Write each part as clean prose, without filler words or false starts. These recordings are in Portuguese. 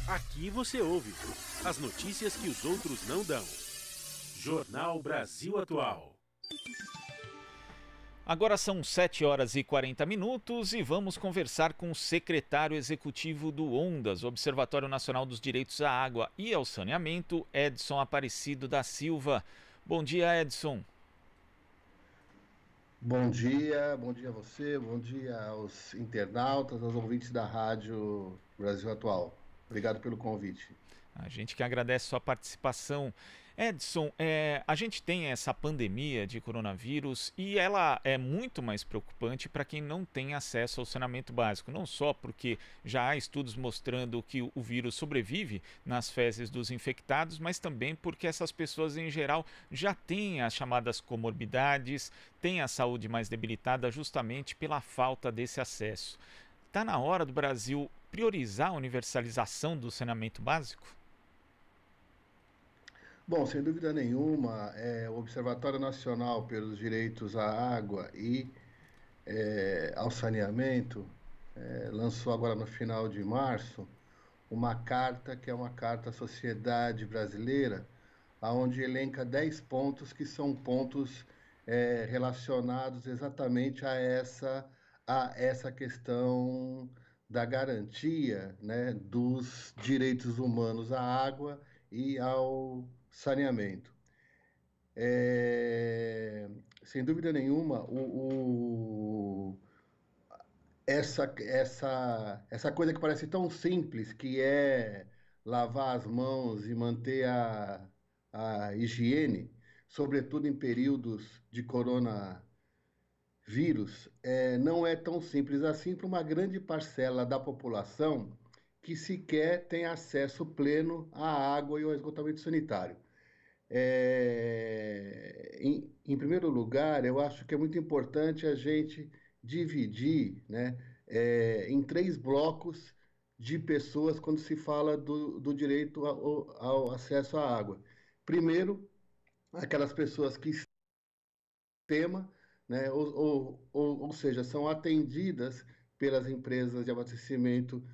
Aqui você ouve as notícias que os outros não dão. Jornal Brasil Atual. Agora são 7 horas e 40 minutos e vamos conversar com o secretário executivo do ONDAS, Observatório Nacional dos Direitos à Água e ao Saneamento, Edson Aparecido da Silva. Bom dia, Edson. Bom dia a você, bom dia aos internautas, aos ouvintes da Rádio Brasil Atual. Obrigado pelo convite. A gente que agradece sua participação. Edson, a gente tem essa pandemia de coronavírus e ela é muito mais preocupante para quem não tem acesso ao saneamento básico. Não só porque já há estudos mostrando que o vírus sobrevive nas fezes dos infectados, mas também porque essas pessoas em geral já têm as chamadas comorbidades, têm a saúde mais debilitada justamente pela falta desse acesso. Está na hora do Brasil priorizar a universalização do saneamento básico? Bom, sem dúvida nenhuma, o Observatório Nacional pelos Direitos à Água e ao Saneamento lançou agora no final de março uma carta que é uma carta à sociedade brasileira, onde elenca 10 pontos que são pontos relacionados exatamente a essa questão da garantia, né, dos direitos humanos à água e ao saneamento. É, Sem dúvida nenhuma, essa coisa que parece tão simples, que é lavar as mãos e manter a higiene, sobretudo em períodos de coronavírus, não é tão simples assim para uma grande parcela da população que sequer tem acesso pleno à água e ao esgotamento sanitário. Em primeiro lugar, eu acho que é muito importante a gente dividir, né, em 3 blocos de pessoas quando se fala do direito ao acesso à água. Primeiro, aquelas pessoas que tema, né, ou seja, são atendidas pelas empresas de abastecimento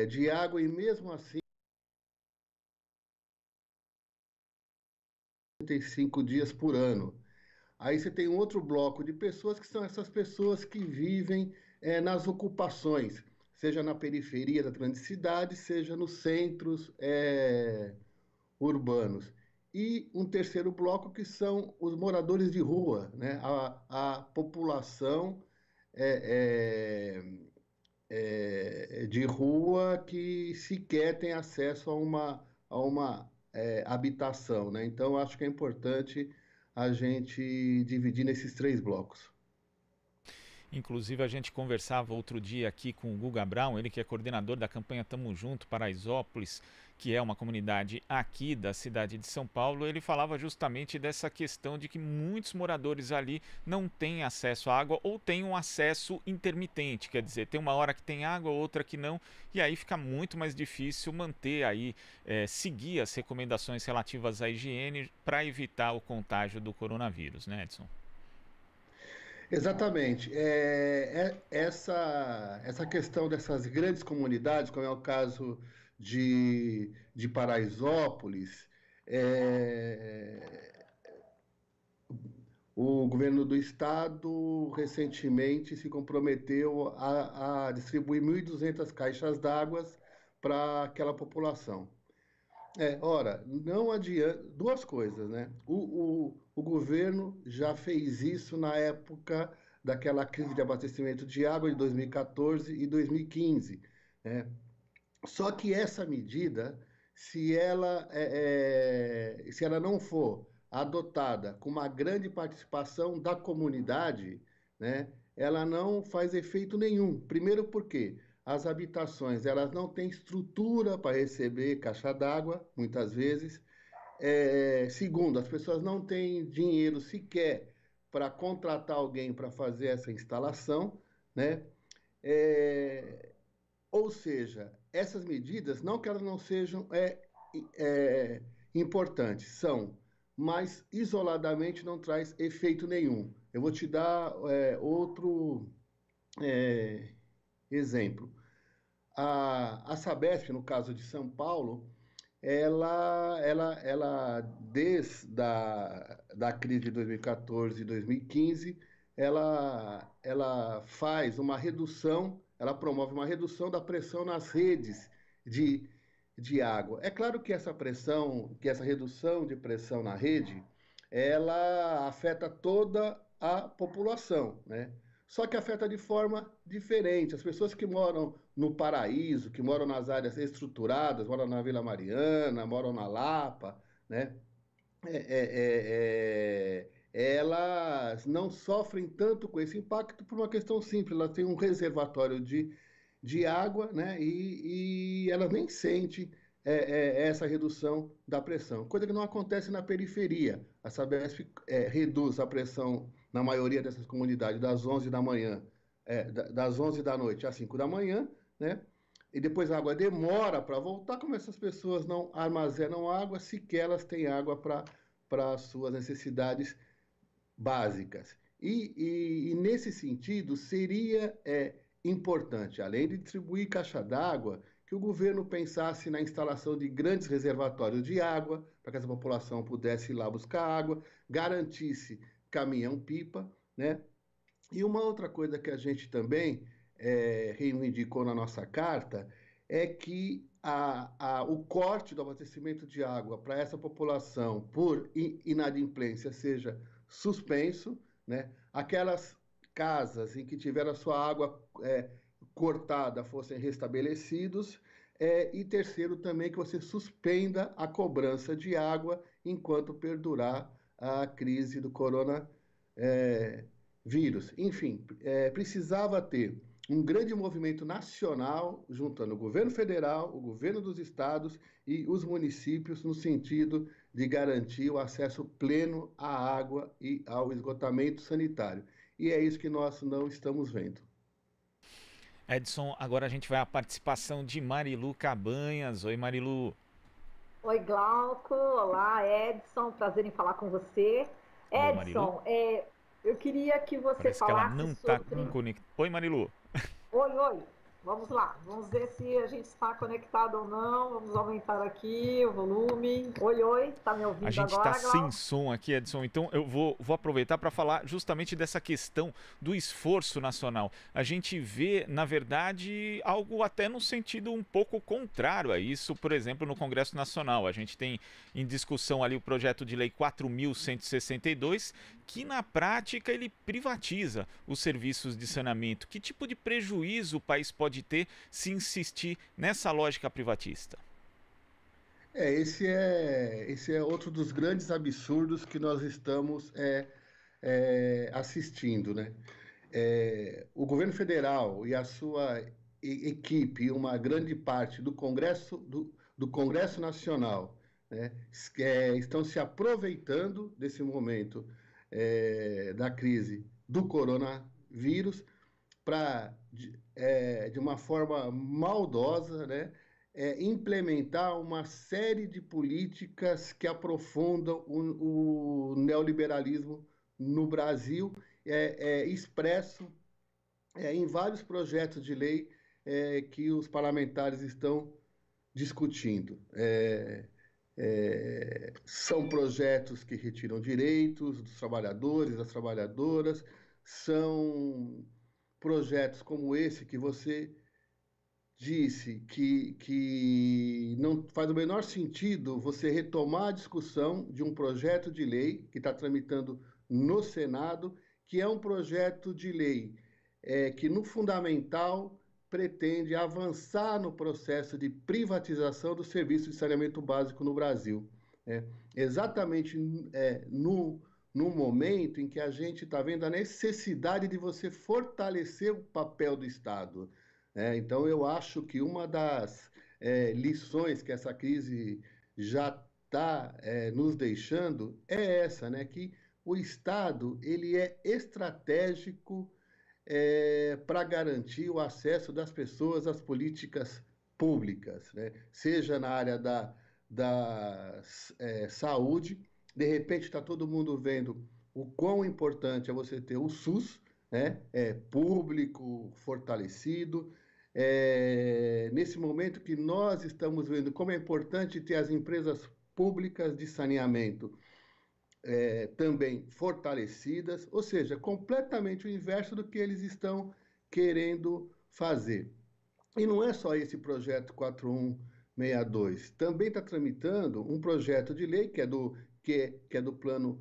de água e mesmo assim 35 dias por ano. Aí você tem um outro bloco de pessoas que são essas pessoas que vivem nas ocupações, seja na periferia da grande cidade, seja nos centros urbanos. E um terceiro bloco que são os moradores de rua, né? A população é, de rua que sequer tem acesso a uma habitação, né? Então, acho que é importante a gente dividir nesses 3 blocos. Inclusive, a gente conversava outro dia aqui com o Guga Brown, ele que é coordenador da campanha Tamo Junto Paraisópolis, que é uma comunidade aqui da cidade de São Paulo. Ele falava justamente dessa questão de que muitos moradores ali não têm acesso à água ou têm um acesso intermitente, quer dizer, tem uma hora que tem água, outra que não, e aí fica muito mais difícil manter aí, seguir as recomendações relativas à higiene para evitar o contágio do coronavírus, né, Edson? Exatamente. Essa questão dessas grandes comunidades, como é o caso de Paraisópolis, é, o governo do estado recentemente se comprometeu a distribuir 1.200 caixas d'água para aquela população. Ora, não adianta. Duas coisas, né? O governo já fez isso na época daquela crise de abastecimento de água de 2014 e 2015, né? Só que essa medida, se ela não for adotada com uma grande participação da comunidade, né, ela não faz efeito nenhum. Primeiro porque as habitações elas não têm estrutura para receber caixa d'água, muitas vezes. Segundo, as pessoas não têm dinheiro sequer para contratar alguém para fazer essa instalação, né? É, ou seja, essas medidas, não que elas não sejam importantes, são, mas isoladamente não traz efeito nenhum. Eu vou te dar outro exemplo. a Sabesp, no caso de São Paulo, desde da crise de 2014 e 2015, ela faz uma redução, ela promove uma redução da pressão nas redes de, de água. É claro que essa pressão, que essa redução de pressão na rede, ela afeta toda a população, né? Só que afeta de forma diferente. As pessoas que moram no Paraíso, que moram nas áreas estruturadas, moram na Vila Mariana, moram na Lapa, né? Elas não sofrem tanto com esse impacto por uma questão simples. Elas têm um reservatório de água, né? E elas nem sentem essa redução da pressão, coisa que não acontece na periferia. A Sabesp reduz a pressão na maioria dessas comunidades das 11 da manhã, das 11 da noite às 5 da manhã, né? E depois a água demora para voltar, como essas pessoas não armazenam água, sequer elas têm água para as suas necessidades básicas. E nesse sentido, seria importante, além de distribuir caixa d'água, que o governo pensasse na instalação de grandes reservatórios de água, para que essa população pudesse ir lá buscar água, garantisse caminhão-pipa, né? E uma outra coisa que a gente também reivindicou na nossa carta é que o corte do abastecimento de água para essa população por inadimplência seja suspenso, né? Aquelas casas em que tiveram a sua água cortada fossem restabelecidos, e terceiro também que você suspenda a cobrança de água enquanto perdurar a crise do coronavírus. Enfim, precisava ter um grande movimento nacional, juntando o governo federal, o governo dos estados e os municípios, no sentido de garantir o acesso pleno à água e ao esgotamento sanitário. E é isso que nós não estamos vendo. Edson, agora a gente vai à participação de Marilu Cabanhas. Oi, Marilu. Oi, Glauco. Olá, Edson. Prazer em falar com você. Alô, Marilu. Edson, eu queria que você Parece que ela falasse não está sobre... conectada. Oi, Marilu. Oi. Vamos lá. Vamos ver se a gente está conectado ou não. Vamos aumentar aqui o volume. Oi. Tá me ouvindo agora, A gente Glauco? está sem som aqui, Edson. Então eu vou aproveitar para falar justamente dessa questão do esforço nacional. A gente vê, na verdade, algo até no sentido um pouco contrário a isso, por exemplo, no Congresso Nacional. A gente tem em discussão ali o projeto de lei 4.162, que na prática ele privatiza os serviços de saneamento. Que tipo de prejuízo o país pode ter se insistir nessa lógica privatista? Esse é outro dos grandes absurdos que nós estamos assistindo, né? O governo federal e a sua equipe, uma grande parte do Congresso Nacional, né, estão se aproveitando desse momento da crise do coronavírus para, de uma forma maldosa, né, implementar uma série de políticas que aprofundam o neoliberalismo no Brasil, expresso em vários projetos de lei que os parlamentares estão discutindo. São projetos que retiram direitos dos trabalhadores, das trabalhadoras, são projetos como esse que você disse que não faz o menor sentido você retomar a discussão de um projeto de lei que está tramitando no Senado, que é um projeto de lei que, no fundamental, pretende avançar no processo de privatização do serviço de saneamento básico no Brasil. Exatamente no momento em que a gente está vendo a necessidade de você fortalecer o papel do Estado. Então, eu acho que uma das lições que essa crise já está nos deixando é essa, né? Que o Estado ele é estratégico para garantir o acesso das pessoas às políticas públicas, né? Seja na área da saúde. De repente está todo mundo vendo o quão importante é você ter o SUS, né? Público, fortalecido, nesse momento que nós estamos vendo como é importante ter as empresas públicas de saneamento também fortalecidas, ou seja, completamente o inverso do que eles estão querendo fazer. E não é só esse projeto 4162, também está tramitando um projeto de lei que é do plano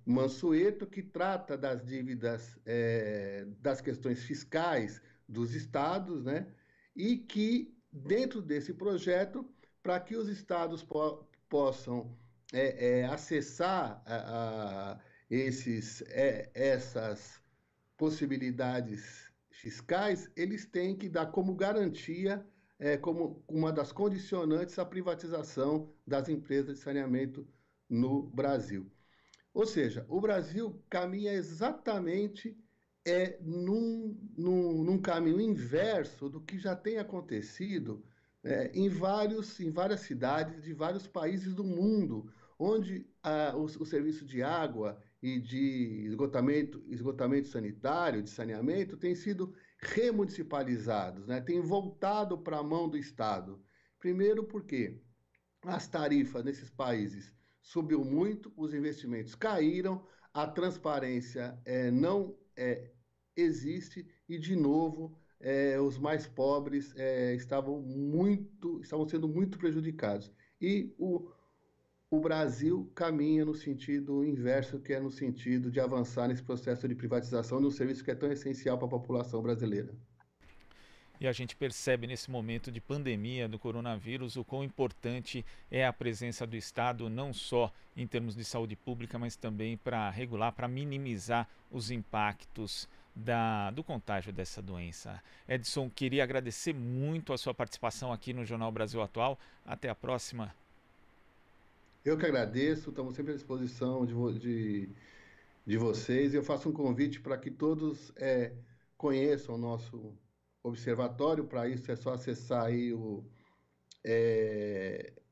Mansueto, que trata das dívidas, das questões fiscais dos estados, né? E que, dentro desse projeto, para que os estados possam acessar essas possibilidades fiscais, eles têm que dar como garantia, como uma das condicionantes, a privatização das empresas de saneamento no Brasil. Ou seja, o Brasil caminha exatamente num caminho inverso do que já tem acontecido em várias cidades de vários países do mundo, onde o serviço de água e de esgotamento sanitário, de saneamento, tem sido remunicipalizados, né? Tem voltado para a mão do Estado. Primeiro porque as tarifas nesses países subiu muito, os investimentos caíram, a transparência não existe e, de novo, os mais pobres estavam sendo muito prejudicados. E o Brasil caminha no sentido inverso, que é no sentido de avançar nesse processo de privatização de um serviço que é tão essencial para a população brasileira. E a gente percebe nesse momento de pandemia do coronavírus o quão importante é a presença do Estado, não só em termos de saúde pública, mas também para regular, para minimizar os impactos do contágio dessa doença. Edson, queria agradecer muito a sua participação aqui no Jornal Brasil Atual. Até a próxima. Eu que agradeço, estamos sempre à disposição de vocês. Eu faço um convite para que todos conheçam o nosso observatório. Para isso é só acessar aí o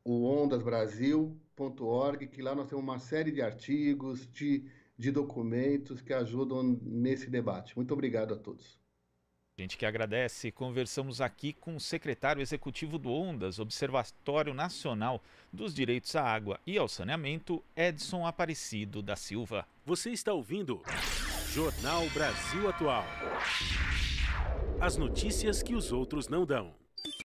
ondasbrasil.org, que lá nós temos uma série de artigos, de documentos que ajudam nesse debate. Muito obrigado a todos. A gente que agradece. Conversamos aqui com o secretário executivo do ONDAS, Observatório Nacional dos Direitos à Água e ao Saneamento, Edson Aparecido da Silva. Você está ouvindo Jornal Brasil Atual. As notícias que os outros não dão.